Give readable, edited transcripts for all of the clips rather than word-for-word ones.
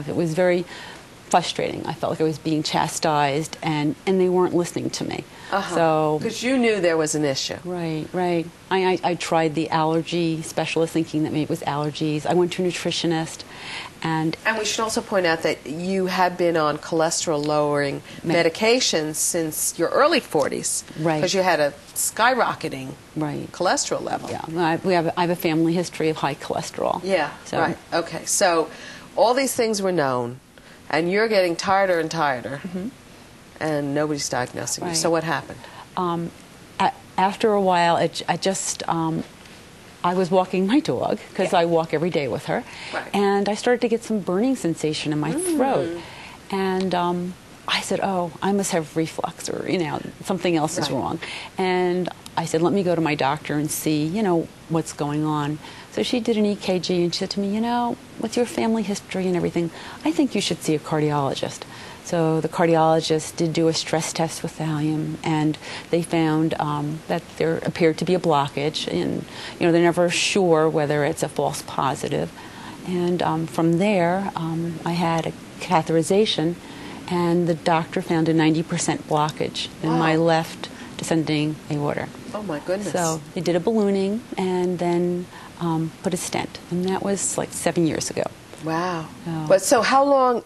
It was very frustrating. I felt like I was being chastised, and they weren't listening to me. So, because you knew there was an issue. Right, right. I tried the allergy specialist thinking that maybe it was allergies. I went to a nutritionist. And we should also point out that you had been on cholesterol-lowering medications since your early 40s. Right. Because you had a skyrocketing cholesterol level. Yeah, I have a family history of high cholesterol. Yeah, right. Okay, so all these things were known, and you're getting tireder and tireder, and nobody's diagnosing you. So what happened? After a while, I was walking my dog, because I walk every day with her, and I started to get some burning sensation in my throat. And I said, oh, I must have reflux, or, something else is wrong. And I said, let me go to my doctor and see, what's going on. So she did an EKG, and she said to me, with your family history and everything, I think you should see a cardiologist. So the cardiologist did do a stress test with thallium, and they found that there appeared to be a blockage, and they're never sure whether it's a false positive. And from there, I had a catheterization, and the doctor found a 90% blockage in my left descending aorta. Oh my goodness! So they did a ballooning, and then put a stent, and that was like 7 years ago. Wow! But so how long,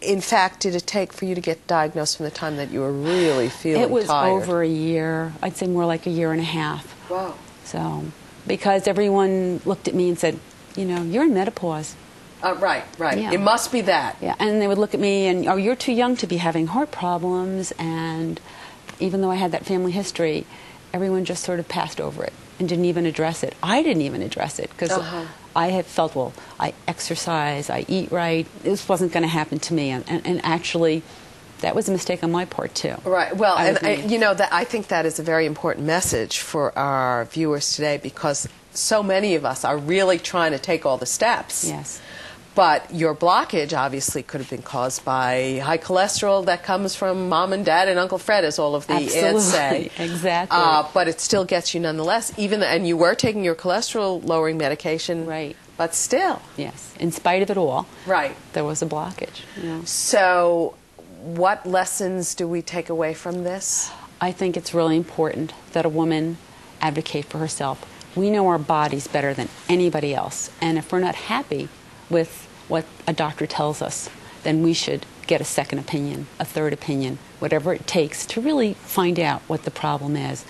in fact, did it take for you to get diagnosed from the time that you were really feeling tired? It was over a year. I'd say more like a year and a half. Wow. So, because everyone looked at me and said, you're in menopause. Right. Yeah. It must be that. Yeah, and they would look at me and, oh, you're too young to be having heart problems. And even though I had that family history, everyone just sort of passed over it and didn't even address it. I didn't even address it, because I had felt, well, I exercise, I eat right. This wasn't going to happen to me, and actually, that was a mistake on my part too. Right. Well, I think that is a very important message for our viewers today, because so many of us are really trying to take all the steps. Yes. But your blockage obviously could have been caused by high cholesterol that comes from Mom and Dad and Uncle Fred, as all of the ads say. Exactly. But it still gets you nonetheless, and you were taking your cholesterol-lowering medication. Right. But still. Yes. In spite of it all. Right. There was a blockage. So what lessons do we take away from this? I think it's really important that a woman advocate for herself. We know our bodies better than anybody else, and if we're not happy with what a doctor tells us, then we should get a second opinion, a third opinion, whatever it takes to really find out what the problem is.